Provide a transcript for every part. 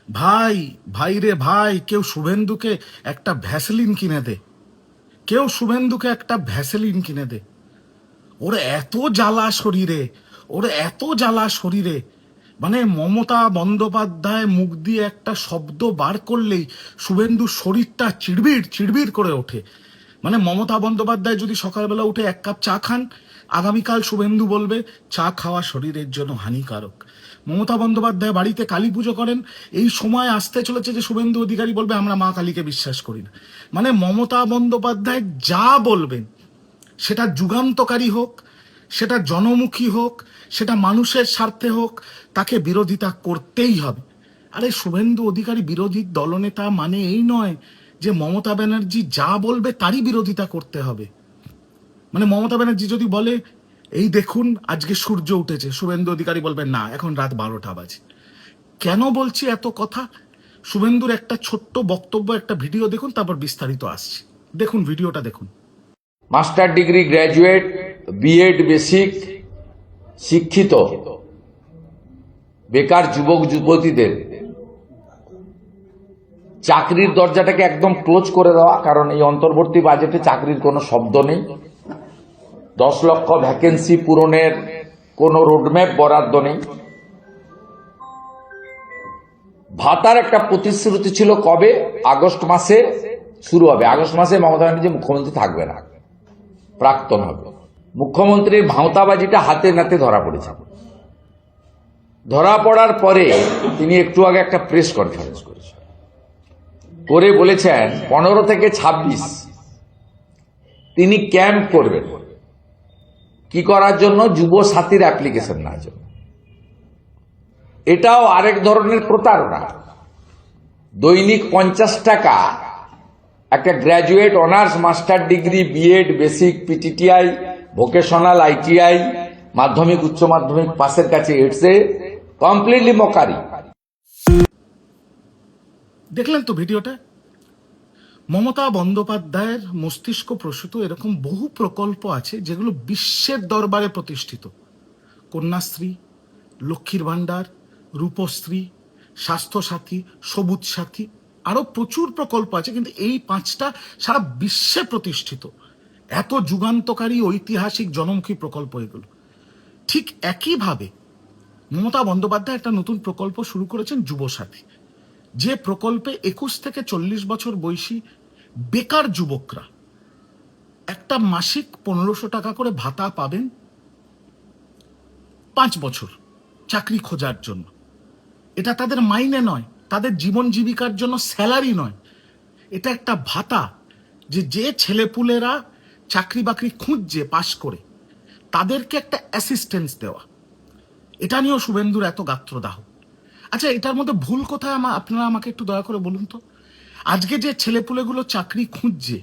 ভাই, ভাই রে ভাই, কেউ শুভেন্দুকে একটা ভ্যাসলিন কিনে দে, কেউ শুভেন্দুকে একটা ভ্যাসলিন কিনে দে। ওর এত জ্বালা শরীরে, ওর এত জ্বালা শরীরে, মানে মমতা বন্দ্যোপাধ্যায় মুখ দিয়ে একটা শব্দ বার করলেই শুভেন্দুর শরীরটা চিড়বিড় চিড়বিড় করে ওঠে। মানে মমতা বন্দ্যোপাধ্যায় যদি সকালবেলা উঠে এক কাপ চা খান, আগামীকাল শুভেন্দু বলবে চা খাওয়া শরীরের জন্য হানিকারক। মমতা বন্দ্যোপাধ্যায় বাড়িতে কালী পুজো করেন, এই সময় আসতে চলেছে যে শুভেন্দু অধিকারী বলবে আমরা মা কালীকে বিশ্বাস করি না। মানে মমতা বন্দ্যোপাধ্যায় যা বলবেন, সেটা যুগান্তকারী হোক, সেটা জনমুখী হোক, সেটা মানুষের স্বার্থে হোক, তাকে বিরোধিতা করতেই হবে। আরে শুভেন্দু অধিকারী বিরোধী দলনেতা মানে এই নয় যে মমতা ব্যানার্জি যা বলবে তারই বিরোধিতা করতে হবে। মানে মমতা ব্যানার্জি যদি বলে এই দেখুন আজকে সূর্য উঠেছে, শুভেন্দু অধিকারী বলবেন না এখন রাত 12টা বাজে। কেন বলছি এত কথা? শুভেন্দুর একটা ছোট্ট বক্তব্য, একটা ভিডিও দেখুন, তারপর বিস্তারিত আসছে। দেখুন ভিডিওটা দেখুন। Master degree graduate, B Ed basic শিক্ষিত বেকার যুবক যুবতীদের চাকরির দরজাটাকে একদম ক্লোজ করে দেওয়া, কারণ এই অন্তর্বর্তী বাজেটে চাকরির কোনো শব্দ নেই। 10 লক্ষ ভ্যাকেন্সি পূরণের কোনো রোডম্যাপ বরাদ্দ নেই। ভাতার একটা প্রতিশ্রুতি ছিল, কবে? আগস্ট মাসে শুরু হবে। আগস্ট মাসে মমতা ব্যানার্জি মুখ্যমন্ত্রী থাকবে না, প্রাক্তন হবে। মুখ্যমন্ত্রীর ভাঁওতাবাজিটা হাতে নাতে ধরা পড়েছে। ধরা পড়ার পরে তিনি একটু আগে একটা প্রেস কনফারেন্স করে বলেছেন 15 থেকে 26 তিনি ক্যাম্প করবেন। কি করার জন্য? যুব সাথীর অ্যাপ্লিকেশন নেওয়ার জন্য। এটাও আরেক ধরনের প্রতারণা। দৈনিক 50 টাকা একটা graduate, honours, master degree, B Ed, basic, PTTI, vocational, ITI, মাধ্যমিক উচ্চ মাধ্যমিক পাসের কাছে এসে কমপ্লিটলি মকারি। দেখলেন তো ভিডিওটা? মমতা বন্দ্যোপাধ্যায়ের মস্তিষ্ক প্রসূত এরকম বহু প্রকল্প আছে যেগুলো বিশ্বের দরবারে প্রতিষ্ঠিত। কন্যাশ্রী, লক্ষ্মীর ভাণ্ডার, রূপশ্রী, স্বাস্থ্যসাথী, সবুজ সাথী, আরো প্রচুর প্রকল্প আছে, কিন্তু এই 5টা সারা বিশ্বে প্রতিষ্ঠিত। এত যুগান্তকারী ঐতিহাসিক জনমুখী প্রকল্প এগুলো। ঠিক একইভাবে মমতা বন্দ্যোপাধ্যায় একটা নতুন প্রকল্প শুরু করেছেন, যুবসাথী, যে প্রকল্পে 21 থেকে 40 বছর বয়সী বেকার যুবকরা একটা মাসিক 1500 টাকা করে ভাতা পাবেন 5 বছর চাকরি খোঁজার জন্য। এটা তাদের মাইনে নয়, তাদের জীবন জীবিকার জন্য স্যালারি নয়, এটা একটা ভাতা। যে ছেলেপুলেরা চাকরি বাকরি খুঁজছে পাশ করে, তাদেরকে একটা অ্যাসিস্ট্যান্স দেওয়া। এটা নিয়েও শুভেন্দুর এত গাত্রদাহ। আচ্ছা, এটার মধ্যে ভুল কোথায় আপনারা আমাকে একটু দয়া করে বলুন তো। আজকে যে ছেলেপুলেগুলো চাকরি খুঁজছে,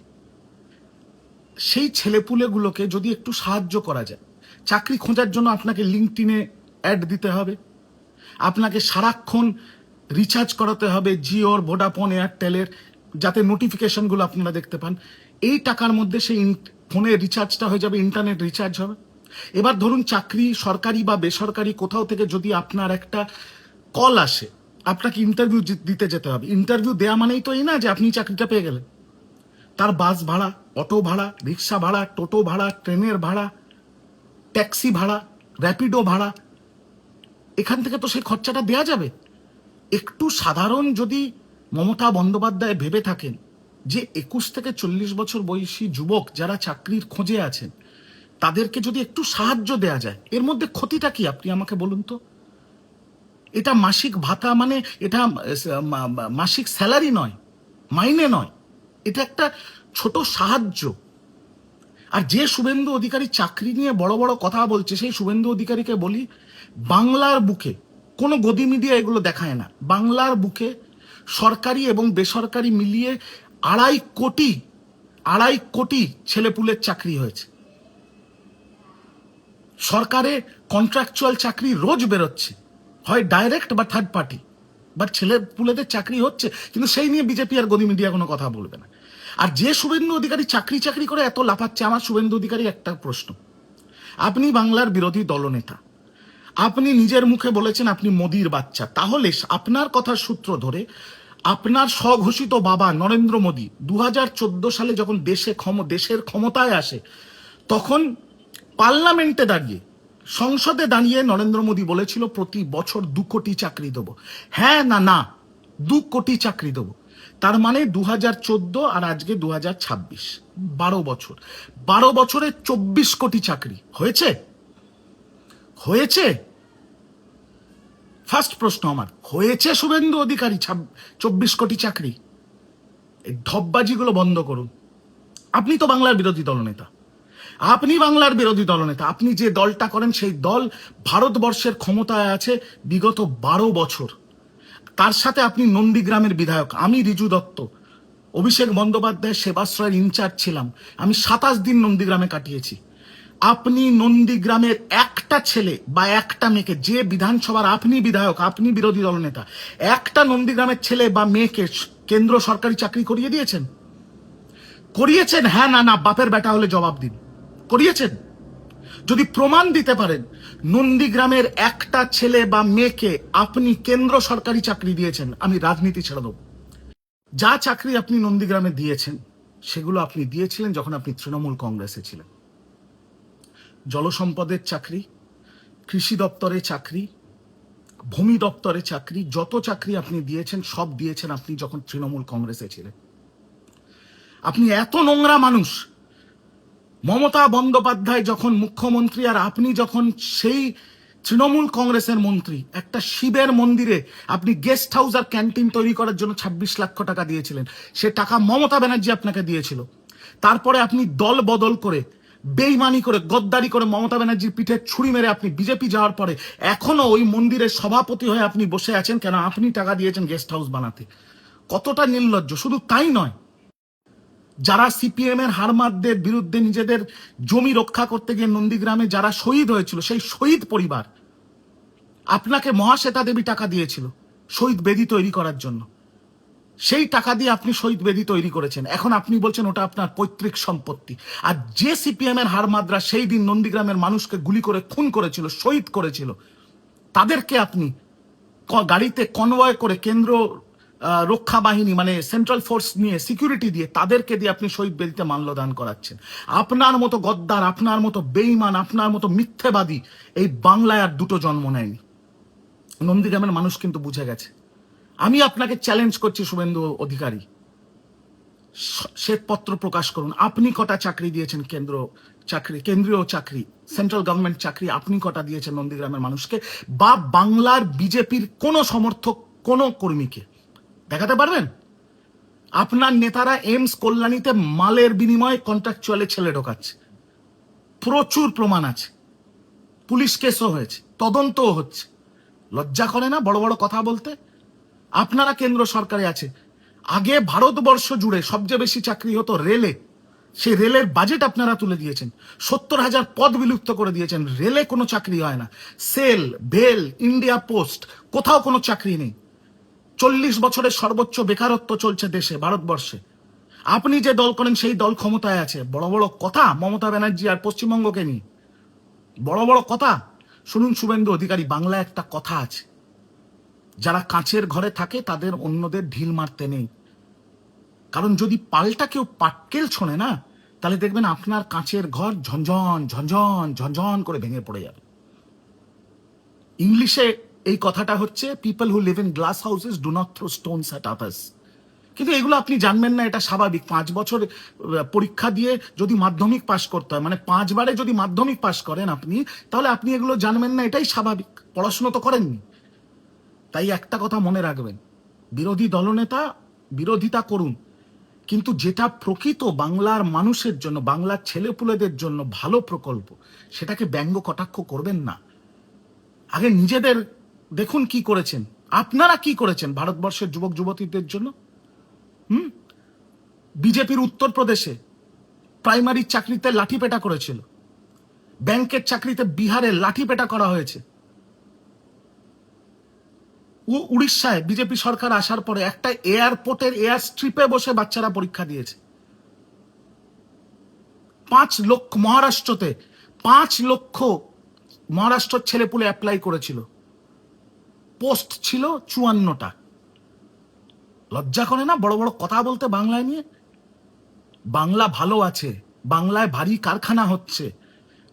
সেই ছেলেপুলেগুলোকে যদি একটু সাহায্য করা যায়, চাকরি খোঁজার জন্য আপনাকে লিঙ্কডইনে অ্যাড দিতে হবে, আপনাকে সারাক্ষণ রিচার্জ করাতে হবে জিওর, ভোডাফোন, এয়ারটেলের, যাতে নোটিফিকেশনগুলো আপনারা দেখতে পান। এই টাকার মধ্যে সেই ফোনের রিচার্জটা হয়ে যাবে, ইন্টারনেট রিচার্জ হবে। এবার ধরুন চাকরি, সরকারি বা বেসরকারি কোথাও থেকে যদি আপনার একটা কল আসে, আপনাকে ইন্টারভিউ দিতে যেতে হবে। ইন্টারভিউ দেওয়া মানেই তো এই না যে আপনি চাকরিটা পেয়ে গেলেন। তার বাস ভাড়া, অটো ভাড়া, রিক্সা ভাড়া, টোটো ভাড়া, ট্রেনের ভাড়া, ট্যাক্সি ভাড়া, র্যাপিডো ভাড়া, এখান থেকে তো সেই খরচাটা দেয়া যাবে। একটু সাধারণ যদি মমতা বন্দ্যোপাধ্যায় ভেবে থাকেন যে 21 থেকে 40 বছর বয়সী যুবক যারা চাকরির খোঁজে আছেন, তাদেরকে যদি একটু সাহায্য দেয়া যায়, এর মধ্যে ক্ষতিটা কি আপনি আমাকে বলুন তো। এটা মাসিক ভাতা, মানে এটা মাসিক স্যালারি নয়, মাইনে নয়, এটা একটা ছোট সাহায্য। আর যে শুভেন্দু অধিকারী চাকরি নিয়ে বড় বড় কথা বলছে, সেই শুভেন্দু অধিকারীকে বলি, বাংলার বুকে কোনো গদি মিডিয়া এগুলো দেখায় না, বাংলার বুকে সরকারি এবং বেসরকারি মিলিয়ে 2.5 কোটি ছেলেপুলের চাকরি হয়েছে। সরকারে কন্ট্রাকচুয়াল চাকরি রোজ বেরোচ্ছে, হয় ডাইরেক্ট বা থার্ড পার্টি, বাট ছেলেপুলেদের চাকরি হচ্ছে, কিন্তু সেই নিয়ে বিজেপি আর গদি মিডিয়া কোনো কথা বলবে না। আর যে শুভেন্দু অধিকারী চাকরি করে এত লাফাচ্ছে, আমার শুভেন্দু অধিকারী একটা প্রশ্ন, আপনি বাংলার বিরোধী দলনেতা, আপনি নিজের মুখে বলেছেন আপনি মোদির বাচ্চা, তাহলে আপনার কথার সূত্র ধরে আপনার স্বঘোষিত বাবা নরেন্দ্র মোদী 2014 সালে যখন দেশের ক্ষমতায় আসে, তখন পার্লামেন্টে দাঁড়িয়ে, সংসদে দাঁড়িয়ে নরেন্দ্র মোদী বলেছিল প্রতি বছর 2 কোটি চাকরি দেবো। হ্যাঁ না না, 2 কোটি চাকরি দেবো। তার মানে 2014 আর আজকে 2026, 12 বছর, 12 বছরে 24 কোটি চাকরি হয়েছে। হয়েছে? ফার্স্ট প্রশ্ন আমার, হয়েছে শুভেন্দু অধিকারী 24 কোটি চাকরি? এই ঢপবাজিগুলো বন্ধ করুন। আপনি তো বাংলার বিরোধী দলনেতা, আপনি বাংলার বিরোধী দলনেতা, আপনি যে দলটা করেন সেই দল ভারতবর্ষের ক্ষমতায় আছে বিগত 12 বছর। তার সাথে আপনি নন্দীগ্রামের বিধায়ক, আমি রিজু দত্ত, অভিষেক বন্দ্যোপাধ্যায় সেবাশ্রয়ের ইনচার্জ ছিলাম, আমি 27 দিন নন্দীগ্রামে কাটিয়েছি। আপনি নন্দীগ্রামের একটা ছেলে বা একটা মেয়েকে, যে বিধানসভার আপনি বিধায়ক, আপনি বিরোধী দলনেতা, একটা নন্দীগ্রামের ছেলে বা মেয়েকে কেন্দ্র সরকারি চাকরি করিয়ে দিয়েছেন? করিয়েছেন? হ্যাঁ না না, বাপের বেটা হলে জবাব দিন। করিয়েছেন? যদি প্রমাণ দিতে পারেন নন্দীগ্রামের একটা ছেলে বা মেয়েকে আপনি কেন্দ্র সরকারি চাকরি দিয়েছেন, আমি রাজনীতি ছেড়ে দেব। যা চাকরি আপনি নন্দীগ্রামে দিয়েছেন সেগুলো আপনি দিয়েছিলেন যখন আপনি তৃণমূল কংগ্রেসে ছিলেন। জলসম্পদের চাকরি, কৃষি দপ্তরে চাকরি, ভূমি দপ্তরে চাকরি, যত চাকরি আপনি দিয়েছেন সব দিয়েছেন আপনি যখন তৃণমূল কংগ্রেসে ছিলেন। আপনি এত নোংরা মানুষ, মমতা বন্দ্যোপাধ্যায় যখন মুখ্যমন্ত্রী আর আপনি যখন সেই তৃণমূল কংগ্রেসের মন্ত্রী, একটা শিবের মন্দিরে আপনি গেস্ট হাউস আর ক্যান্টিন তৈরি করার জন্য 26 লক্ষ টাকা দিয়েছিলেন। সে টাকা মমতা ব্যানার্জি আপনাকে দিয়েছিল। তারপরে আপনি দল বদল করে, বেইমানি করে, গদ্দারি করে মমতা ব্যানার্জির পিঠে ছুরি মেরে আপনি বিজেপি যাওয়ার পরে এখনো ওই মন্দিরের সভাপতি হয়ে আপনি বসে আছেন। কেন? আপনি টাকা দিয়েছেন গেস্ট হাউস বানাতে। কতটা নির্লজ্জ! শুধু তাই নয়, যারা সিপিএম এর হারমাদদের বিরুদ্ধে নিজেদের জমি রক্ষা করতে গিয়ে নন্দীগ্রামে যারা শহীদ হয়েছিল, সেই শহীদ পরিবার আপনাকে মহাশ্বেতা দেবী টাকা দিয়েছিল শহীদ বেদি তৈরি করার জন্য। সেই টাকা দিয়ে আপনি শহীদ বেদি তৈরি করেছেন, এখন আপনি বলছেন ওটা আপনার পৈতৃক সম্পত্তি। আর যে সিপিএম এর হারমাদরা সেই দিন নন্দীগ্রামের মানুষকে গুলি করে খুন করেছিল, শহীদ করেছিল, তাদেরকে আপনি গাড়িতে কনভয় করে কেন্দ্র রক্ষা বাহিনী মানে সেন্ট্রাল ফোর্স নিয়ে, সিকিউরিটি দিয়ে, তাদেরকে দিয়ে আপনি শহীদ বেদিতে মাল্যদান করাচ্ছেন। আপনার মতো গদ্দার, আপনার মতো বেঈমান, আপনার মতো মিথ্যেবাদী এই বাংলায় আর দুটো জন্ম নেয়নি। নন্দীগ্রামের মানুষ কিন্তু বুঝে গেছে। আমি আপনাকে চ্যালেঞ্জ করছি শুভেন্দু অধিকারী, শ্বেতপত্র প্রকাশ করুন। আপনি কটা চাকরি দিয়েছেন? কেন্দ্রীয় চাকরি, সেন্ট্রাল গভর্নমেন্ট চাকরি আপনি কটা দিয়েছেন নন্দীগ্রামের মানুষকে? বা বাংলার বিজেপির কোন সমর্থক, কোন কর্মীকে দেখাতে পারবেন? আপনার নেতারা এইমস কল্যাণীতে মালের বিনিময়ে কন্ট্রাকচুয়ালে ছেলে ঢোকাচ্ছে, প্রচুর প্রমাণ আছে, পুলিশ কেসও হয়েছে, তদন্তও হচ্ছে। লজ্জা করে না বড় বড় কথা বলতে? আপনারা কেন্দ্র সরকারে আছে, আগে ভারতবর্ষ জুড়ে সবচেয়ে বেশি চাকরি হতো রেলে, সেই রেলের বাজেট আপনারা তুলে দিয়েছেন, 70,000 পদ বিলুপ্ত করে দিয়েছেন, রেলে কোনো চাকরি হয় না। সেল, ভেল, ইন্ডিয়া পোস্ট, কোথাও কোনো চাকরি নেই। 40 বছরের সর্বোচ্চ বেকারত্ব চলছে দেশে, ভারতবর্ষে। আপনি যে দল করেন সেই দল ক্ষমতায় আছে, বড় বড় কথা মমতা ব্যানার্জি আর পশ্চিমবঙ্গকে নিয়ে, বড় বড় কথা। শুনুন শুভেন্দু অধিকারী, বাংলায় একটা কথা আছে, যারা কাঁচের ঘরে থাকে তাদের অন্যদের ঢিল মারতে নেই। কারণ যদি পাল্টা কেউ পাটকেল ছোঁড়ে না, তাহলে দেখবেন আপনার কাঁচের ঘর ঝনঝন ঝনঝন ঝনঝন করে ভেঙে পড়ে যাবে। ইংলিশে এই কথাটা হচ্ছে, people who live in glass houses do not throw stones at others. কিন্তু এগুলো আপনি জানবেন না, এটা স্বাভাবিক। 5 বছর পরীক্ষা দিয়ে যদি মাধ্যমিক পাশ করতে হয়, মানে 5 বারে যদি মাধ্যমিক পাশ করেন আপনি, তাহলে আপনি এগুলো জানবেন না, এটাই স্বাভাবিক। পড়াশুনো তো করেননি। তাই একটা কথা মনে রাখবেন, বিরোধী দলনেতা বিরোধিতা করুন, কিন্তু যেটা প্রকৃত বাংলার মানুষের জন্য, বাংলার ছেলেপুলেদের জন্য ভালো প্রকল্প, সেটাকে ব্যঙ্গ কটাক্ষ করবেন না। আগে নিজেদের দেখুন কি করেছেন, আপনারা কি করেছেন ভারতবর্ষের যুবক যুবতীদের জন্য। বিজেপির উত্তরপ্রদেশে প্রাইমারি চাকরিতে লাঠিপেটা করেছিল, ব্যাংকের চাকরিতে বিহারে লাঠিপেটা করা হয়েছে। উড়িষ্যায় বিজেপি সরকার আসার পরে একটা এয়ারপোর্টের এয়ার স্ট্রিপে বসে বাচ্চারা পরীক্ষা দিয়েছে। 5 লক্ষ, মহারাষ্ট্রতে 5 লক্ষ মহারাষ্ট্রের ছেলেপুলে অ্যাপ্লাই করেছিল, পোস্ট ছিল 54টা। লজ্জা করে না বড় বড় কথা বলতে বাংলায় নিয়ে? বাংলা ভালো আছে, বাংলায় ভারী কারখানা হচ্ছে,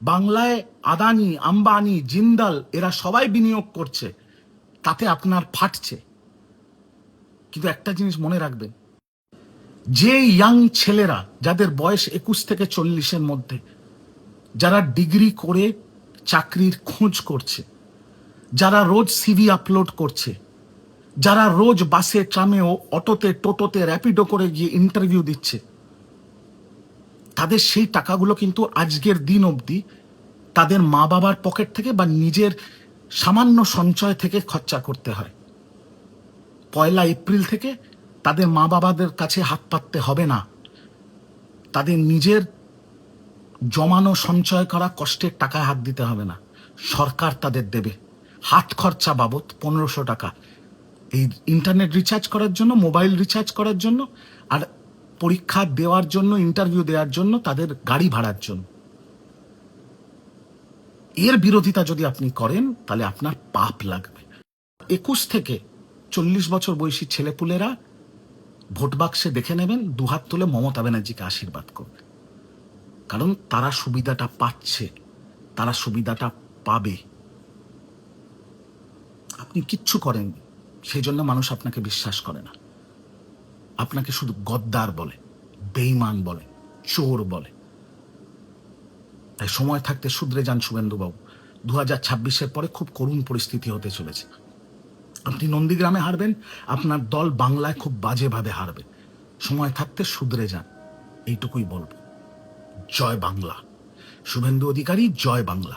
বাংলায় আদানি, আম্বানি, জিন্দাল এরা সবাই বিনিয়োগ করছে, তাতে আপনার ফাটছে। কিন্তু একটা জিনিস মনে রাখবেন, যে ইয়াং ছেলেরা যাদের বয়স 21 থেকে 40-এর মধ্যে, যারা ডিগ্রি করে চাকরির খোঁজ করছে, যারা রোজ সিভি আপলোড করছে, যারা রোজ বাসে, ট্রামে, অটোতে, টোটোতে, র্যাপিডো করে গিয়ে ইন্টারভিউ দিচ্ছে, তাদের সেই টাকাগুলো কিন্তু আজকের দিন অবধি তাদের মা বাবার পকেট থেকে বা নিজের সামান্য সঞ্চয় থেকে খরচা করতে হয়। 1 এপ্রিল থেকে তাদের মা বাবাদের কাছে হাত পাততে হবে না, তাদের নিজের জমানো সঞ্চয় করা কষ্টের টাকায় হাত দিতে হবে না, সরকার তাদের দেবে হাত খরচা বাবদ 1500 টাকা, এই ইন্টারনেট রিচার্জ করার জন্য, মোবাইল রিচার্জ করার জন্য, আর পরীক্ষা দেওয়ার জন্য, ইন্টারভিউ দেওয়ার জন্য, তাদের গাড়ি ভাড়ার জন্য। এর বিরোধিতা যদি আপনি করেন তাহলে আপনার পাপ লাগবে। 21 থেকে 40 বছর বয়সী ছেলেপুলেরা ভোট বাক্সে দেখে নেবেন, দুহাত তুলে মমতা ব্যানার্জিকে আশীর্বাদ করবে, কারণ তারা সুবিধাটা পাচ্ছে, তারা সুবিধাটা পাবে। আপনি কিচ্ছু করেননি, সেই জন্য মানুষ আপনাকে বিশ্বাস করে না, আপনাকে শুধু গদ্দার বলে, বেঈমান বলে, চোর বলে। তাই সময় থাকতে শুধরে যান শুভেন্দুবাবু, 2026-এর পরে খুব করুণ পরিস্থিতি হতে চলেছে। আপনি নন্দীগ্রামে হারবেন, আপনার দল বাংলায় খুব বাজেভাবে হারবে। সময় থাকতে শুধরে যান, এইটুকুই বলবো। জয় বাংলা। শুভেন্দু অধিকারী, জয় বাংলা।